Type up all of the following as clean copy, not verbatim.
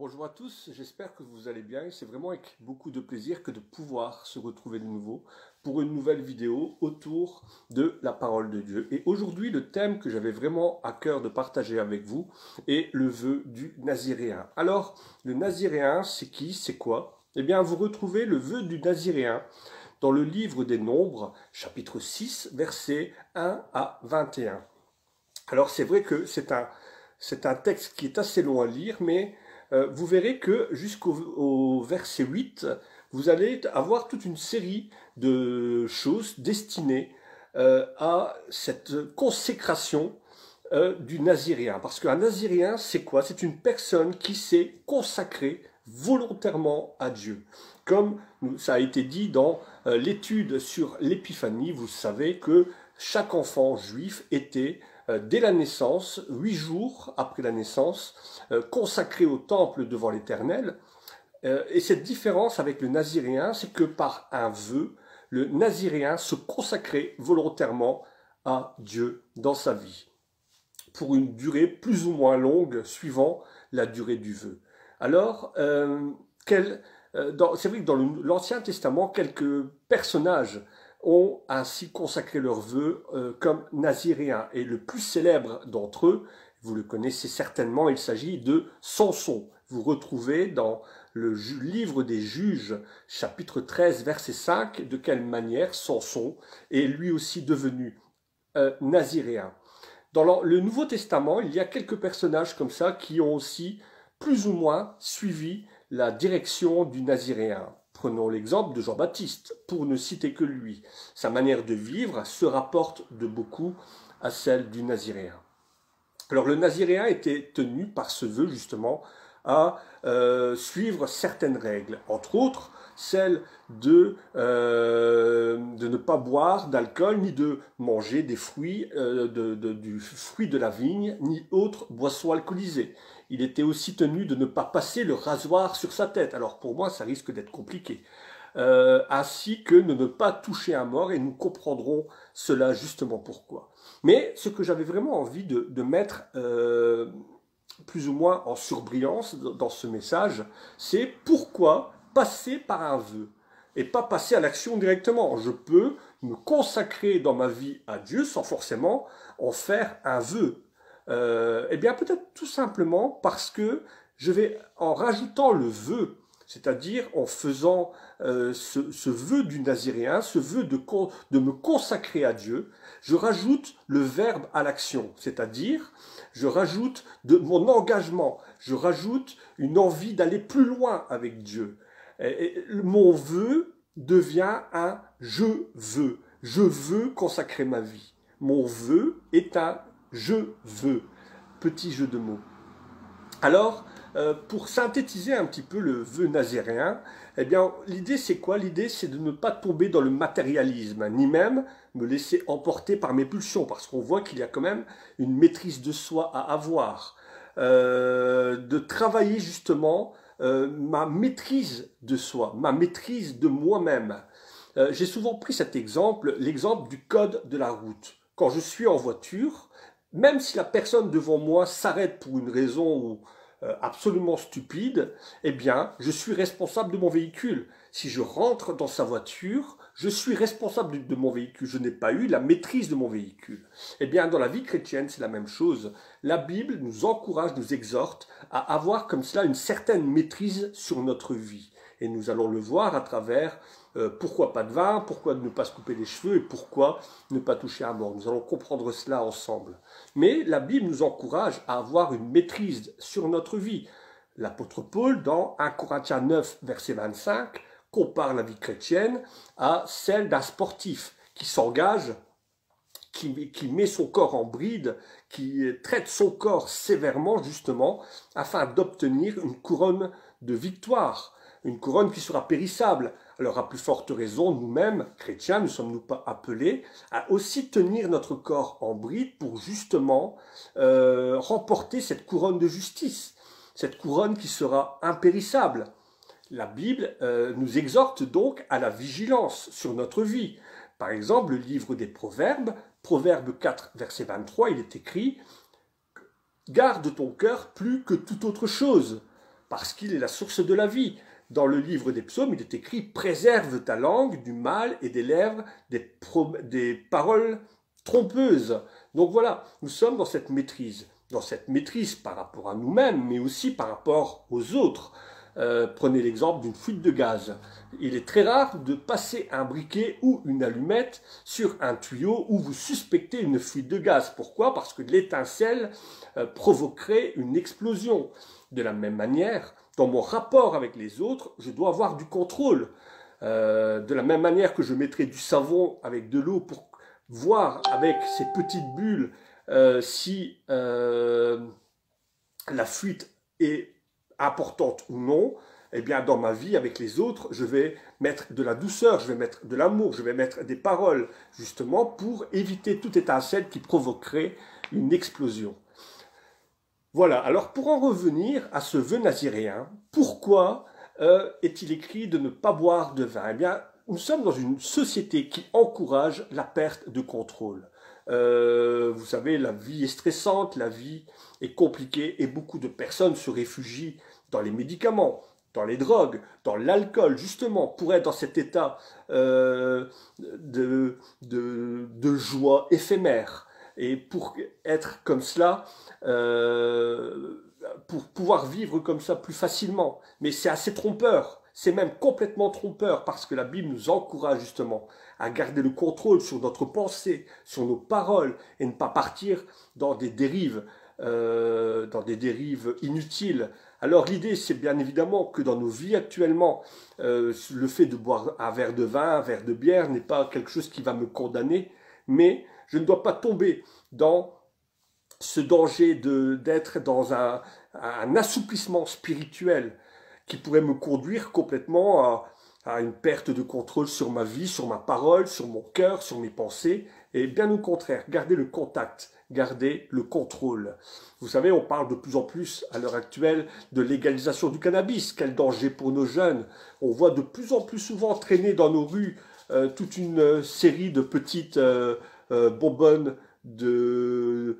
Bonjour à tous, j'espère que vous allez bien et c'est vraiment avec beaucoup de plaisir que de pouvoir se retrouver de nouveau pour une nouvelle vidéo autour de la parole de Dieu. Et aujourd'hui, le thème que j'avais vraiment à cœur de partager avec vous est le vœu du Naziréen. Alors, le Naziréen, c'est qui? C'est quoi? Eh bien, vous retrouvez le vœu du Naziréen dans le livre des Nombres, chapitre 6, versets 1 à 21. Alors, c'est vrai que c'est un texte qui est assez long à lire, mais vous verrez que jusqu'au verset 8, vous allez avoir toute une série de choses destinées à cette consécration du Naziréen. Parce qu'un Naziréen, c'est quoi? C'est une personne qui s'est consacrée volontairement à Dieu. Comme ça a été dit dans l'étude sur l'Épiphanie, vous savez que chaque enfant juif était dès la naissance, 8 jours après la naissance, consacré au temple devant l'Éternel. Et cette différence avec le Naziréen, c'est que par un vœu, le Naziréen se consacrait volontairement à Dieu dans sa vie, pour une durée plus ou moins longue, suivant la durée du vœu. Alors, c'est vrai que dans l'Ancien Testament, quelques personnages ont ainsi consacré leurs vœux comme naziréens. Et le plus célèbre d'entre eux, vous le connaissez certainement, il s'agit de Samson. Vous retrouvez dans le livre des Juges, chapitre 13, verset 5, de quelle manière Samson est lui aussi devenu naziréen. Dans le Nouveau Testament, il y a quelques personnages comme ça qui ont aussi plus ou moins suivi la direction du Naziréen. Prenons l'exemple de Jean-Baptiste, pour ne citer que lui. Sa manière de vivre se rapporte de beaucoup à celle du Naziréen. Alors le Naziréen était tenu par ce vœu justement à suivre certaines règles, entre autres celle de ne pas boire d'alcool, ni de manger des fruits, du fruit de la vigne, ni autre boisson alcoolisée. Il était aussi tenu de ne pas passer le rasoir sur sa tête. Alors pour moi, ça risque d'être compliqué. Ainsi que de ne pas toucher un mort, et nous comprendrons cela justement pourquoi. Mais ce que j'avais vraiment envie de mettre plus ou moins en surbrillance dans ce message, c'est pourquoi passer par un vœu et pas passer à l'action directement. Je peux me consacrer dans ma vie à Dieu sans forcément en faire un vœu. Eh bien peut-être tout simplement parce que je vais, en rajoutant le vœu, c'est-à-dire en faisant ce vœu du Naziréen, ce vœu de me consacrer à Dieu, je rajoute le verbe à l'action, c'est-à-dire je rajoute de mon engagement, je rajoute une envie d'aller plus loin avec Dieu. Et mon vœu devient un je veux consacrer ma vie. Mon vœu est un je veux, petit jeu de mots. Alors, pour synthétiser un petit peu le vœu naziréen, eh bien, l'idée c'est quoi? L'idée c'est de ne pas tomber dans le matérialisme, ni même me laisser emporter par mes pulsions, parce qu'on voit qu'il y a quand même une maîtrise de soi à avoir. De travailler justement ma maîtrise de soi, ma maîtrise de moi-même. J'ai souvent pris cet exemple, l'exemple du code de la route. Quand je suis en voiture, même si la personne devant moi s'arrête pour une raison absolument stupide, eh bien, je suis responsable de mon véhicule. Si je rentre dans sa voiture, je suis responsable de mon véhicule. Je n'ai pas eu la maîtrise de mon véhicule. Eh bien, dans la vie chrétienne, c'est la même chose. La Bible nous encourage, nous exhorte à avoir comme cela une certaine maîtrise sur notre vie. Et nous allons le voir à travers pourquoi pas de vin, pourquoi ne pas se couper les cheveux et pourquoi ne pas toucher un mort. Nous allons comprendre cela ensemble. Mais la Bible nous encourage à avoir une maîtrise sur notre vie. L'apôtre Paul, dans 1 Corinthiens 9, verset 25, compare la vie chrétienne à celle d'un sportif qui s'engage, qui met son corps en bride, qui traite son corps sévèrement justement afin d'obtenir une couronne de victoire, une couronne qui sera périssable. Alors à plus forte raison, nous-mêmes, chrétiens, ne sommes-nous pas appelés à aussi tenir notre corps en bride pour justement remporter cette couronne de justice, cette couronne qui sera impérissable. La Bible nous exhorte donc à la vigilance sur notre vie. Par exemple, le livre des Proverbes, Proverbe 4, verset 23, il est écrit « Garde ton cœur plus que toute autre chose, parce qu'il est la source de la vie. Dans le livre des psaumes, il est écrit « Préserve ta langue du mal et des lèvres des paroles trompeuses ». Donc voilà, nous sommes dans cette maîtrise par rapport à nous-mêmes, mais aussi par rapport aux autres. Prenez l'exemple d'une fuite de gaz. Il est très rare de passer un briquet ou une allumette sur un tuyau où vous suspectez une fuite de gaz. Pourquoi? Parce que l'étincelle provoquerait une explosion. De la même manière, dans mon rapport avec les autres, je dois avoir du contrôle. De la même manière que je mettrai du savon avec de l'eau pour voir avec ces petites bulles si la fuite est importante ou non, eh bien dans ma vie avec les autres, je vais mettre de la douceur, je vais mettre de l'amour, je vais mettre des paroles, justement pour éviter toute étincelle qui provoquerait une explosion. Voilà, alors pour en revenir à ce vœu naziréen, pourquoi est-il écrit de ne pas boire de vin? Eh bien, nous sommes dans une société qui encourage la perte de contrôle. Vous savez, la vie est stressante, la vie est compliquée et beaucoup de personnes se réfugient dans les médicaments, dans les drogues, dans l'alcool, justement, pour être dans cet état de joie éphémère. Et pour être comme cela, pour pouvoir vivre comme ça plus facilement. Mais c'est assez trompeur, c'est même complètement trompeur, parce que la Bible nous encourage justement à garder le contrôle sur notre pensée, sur nos paroles, et ne pas partir dans des dérives inutiles. Alors l'idée, c'est bien évidemment que dans nos vies actuellement, le fait de boire un verre de vin, un verre de bière n'est pas quelque chose qui va me condamner, mais je ne dois pas tomber dans ce danger d'être dans un assouplissement spirituel qui pourrait me conduire complètement à une perte de contrôle sur ma vie, sur ma parole, sur mon cœur, sur mes pensées, et bien au contraire, garder le contact, garder le contrôle. Vous savez, on parle de plus en plus à l'heure actuelle de légalisation du cannabis. Quel danger pour nos jeunes. On voit de plus en plus souvent traîner dans nos rues toute une série de petites bonbonnes de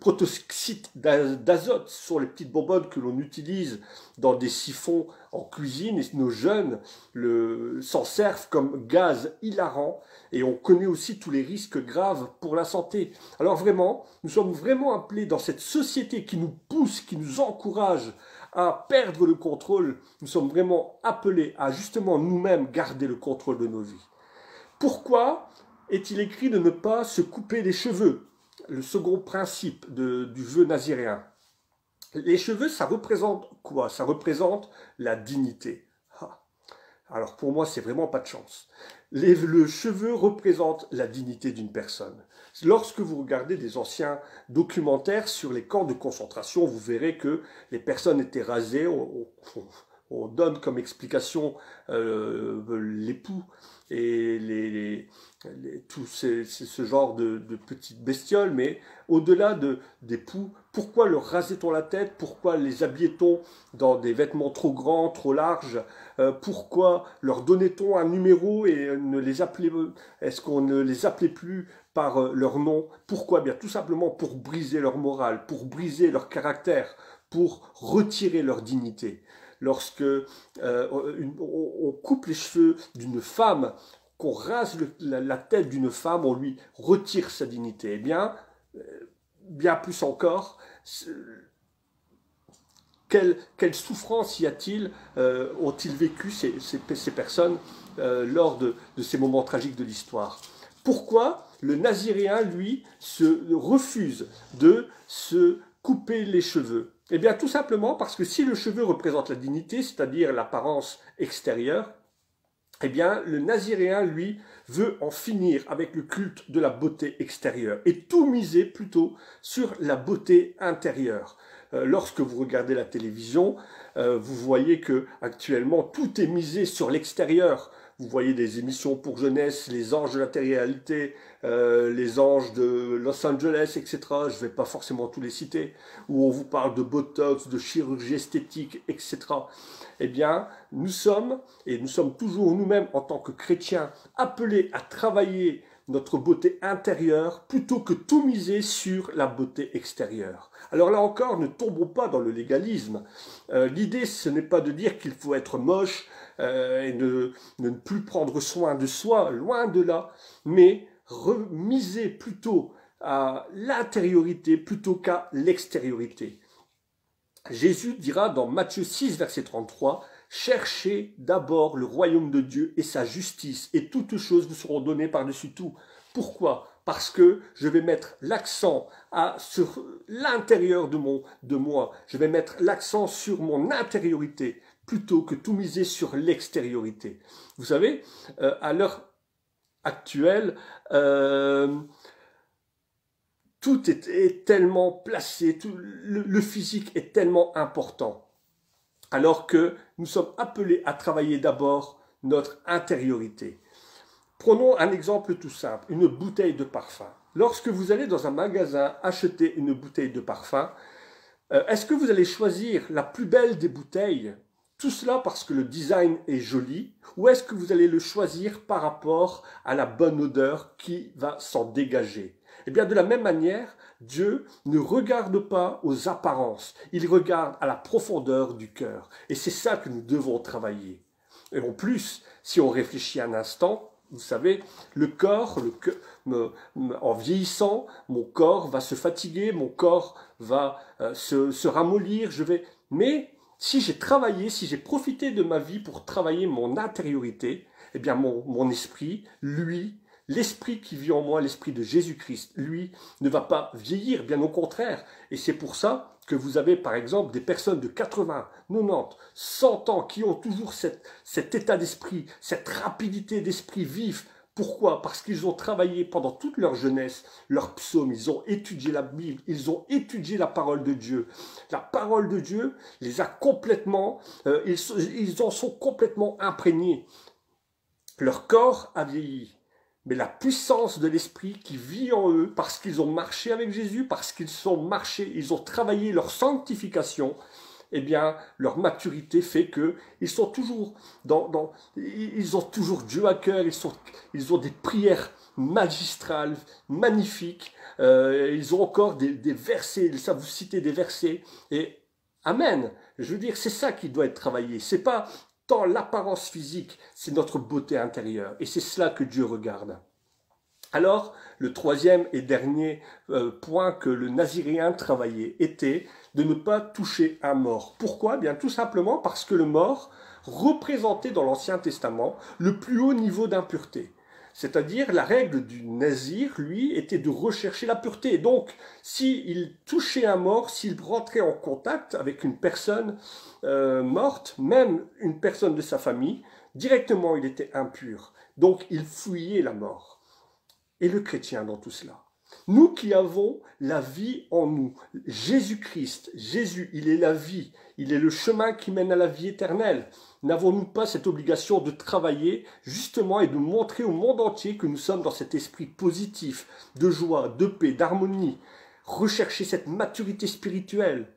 protoxyde d'azote. Ce sont les petites bonbonnes que l'on utilise dans des siphons en cuisine et nos jeunes s'en servent comme gaz hilarant et on connaît aussi tous les risques graves pour la santé. Alors vraiment, nous sommes vraiment appelés dans cette société qui nous pousse, qui nous encourage à perdre le contrôle. Nous sommes vraiment appelés à justement nous-mêmes garder le contrôle de nos vies. Pourquoi est-il écrit de ne pas se couper les cheveux? Le second principe du vœu naziréen. Les cheveux, ça représente quoi? Ça représente la dignité. Alors pour moi, c'est vraiment pas de chance. Le cheveu représente la dignité d'une personne. Lorsque vous regardez des anciens documentaires sur les camps de concentration, vous verrez que les personnes étaient rasées. On donne comme explication l'époux et tout ce genre de petites bestioles, mais au-delà des poux, pourquoi leur rasait-on la tête? Pourquoi les habillait-on dans des vêtements trop grands, trop larges? Pourquoi leur donnait-on un numéro et est-ce qu'on ne les appelait plus par leur nom? Pourquoi? Bien tout simplement pour briser leur morale, pour briser leur caractère, pour retirer leur dignité. Lorsque on coupe les cheveux d'une femme, qu'on rase la tête d'une femme, on lui retire sa dignité. Eh bien, bien plus encore, quelle souffrance ont-ils vécu ces personnes lors de ces moments tragiques de l'histoire? Pourquoi le naziréen, lui, se refuse de se couper les cheveux? Eh bien, tout simplement parce que si le cheveu représente la dignité, c'est-à-dire l'apparence extérieure, eh bien, le naziréen, lui, veut en finir avec le culte de la beauté extérieure et tout miser plutôt sur la beauté intérieure. Lorsque vous regardez la télévision, vous voyez que actuellement tout est misé sur l'extérieur. Vous voyez des émissions pour jeunesse, les anges de la télé-réalité, les anges de Los Angeles, etc. Je ne vais pas forcément tous les citer, où on vous parle de botox, de chirurgie esthétique, etc. Eh bien, nous sommes toujours nous-mêmes en tant que chrétiens appelés à travailler notre beauté intérieure plutôt que tout miser sur la beauté extérieure. Alors là encore, ne tombons pas dans le légalisme. L'idée, ce n'est pas de dire qu'il faut être moche et ne plus prendre soin de soi, loin de là, mais miser plutôt à l'intériorité plutôt qu'à l'extériorité. Jésus dira dans Matthieu 6, verset 33, « Cherchez d'abord le royaume de Dieu et sa justice, et toutes choses vous seront données par-dessus tout. » Pourquoi? Parce que je vais mettre l'accent sur l'intérieur de moi. Je vais mettre l'accent sur mon intériorité plutôt que tout miser sur l'extériorité. Vous savez, à l'heure actuelle, tout est tellement placé, le physique est tellement important. Alors que nous sommes appelés à travailler d'abord notre intériorité. Prenons un exemple tout simple, une bouteille de parfum. Lorsque vous allez dans un magasin acheter une bouteille de parfum, est-ce que vous allez choisir la plus belle des bouteilles, tout cela parce que le design est joli, ou est-ce que vous allez le choisir par rapport à la bonne odeur qui va s'en dégager? Eh bien, de la même manière, Dieu ne regarde pas aux apparences, il regarde à la profondeur du cœur. Et c'est ça que nous devons travailler. Et en plus, si on réfléchit un instant, vous savez, le corps, en vieillissant, mon corps va se fatiguer, mon corps va se ramollir, mais si j'ai travaillé, si j'ai profité de ma vie pour travailler mon intériorité, eh bien mon esprit, lui, l'esprit qui vit en moi, l'esprit de Jésus-Christ, lui, ne va pas vieillir, bien au contraire. Et c'est pour ça que vous avez, par exemple, des personnes de 80, 90, 100 ans qui ont toujours cet état d'esprit, cette rapidité d'esprit vif. Pourquoi? Parce qu'ils ont travaillé pendant toute leur jeunesse, leurs psaumes, ils ont étudié la Bible, ils ont étudié la parole de Dieu. La parole de Dieu les a complètement, ils en sont complètement imprégnés. Leur corps a vieilli. Mais la puissance de l'esprit qui vit en eux, parce qu'ils ont marché avec Jésus, parce qu'ils ils ont travaillé leur sanctification, eh bien, leur maturité fait que ils sont toujours ils ont toujours Dieu à cœur, ils ont des prières magistrales, magnifiques, ils ont encore des versets, ils savent vous citer des versets, et Amen. Je veux dire, c'est ça qui doit être travaillé, c'est pas tant l'apparence physique, c'est notre beauté intérieure. Et c'est cela que Dieu regarde. Alors, le troisième et dernier point que le naziréen travaillait était de ne pas toucher un mort. Pourquoi? Bien tout simplement parce que le mort représentait dans l'Ancien Testament le plus haut niveau d'impureté. C'est-à-dire, la règle du nazir, lui, était de rechercher la pureté. Donc, s'il touchait un mort, s'il rentrait en contact avec une personne morte, même une personne de sa famille, directement il était impur. Donc, il fuyait la mort. Et le chrétien dans tout cela? Nous qui avons la vie en nous, Jésus-Christ, Jésus, il est la vie, il est le chemin qui mène à la vie éternelle. N'avons-nous pas cette obligation de travailler justement et de montrer au monde entier que nous sommes dans cet esprit positif, de joie, de paix, d'harmonie, rechercher cette maturité spirituelle?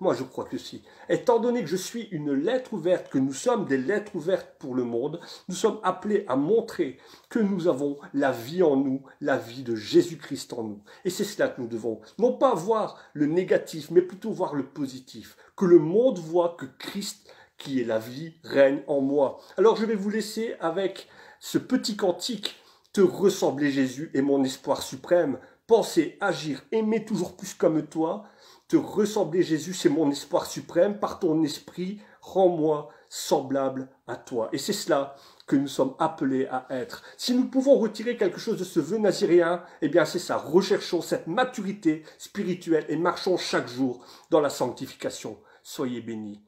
Moi, je crois que si. Étant donné que je suis une lettre ouverte, que nous sommes des lettres ouvertes pour le monde, nous sommes appelés à montrer que nous avons la vie en nous, la vie de Jésus-Christ en nous. Et c'est cela que nous devons, non pas voir le négatif, mais plutôt voir le positif. Que le monde voit que Christ, qui est la vie, règne en moi. Alors je vais vous laisser avec ce petit cantique. Te ressembler Jésus est mon espoir suprême. Penser, agir, aimer toujours plus comme toi. Te ressembler Jésus, c'est mon espoir suprême. Par ton esprit, rends-moi semblable à toi. Et c'est cela que nous sommes appelés à être. Si nous pouvons retirer quelque chose de ce vœu naziréen, eh bien c'est ça. Recherchons cette maturité spirituelle et marchons chaque jour dans la sanctification. Soyez bénis.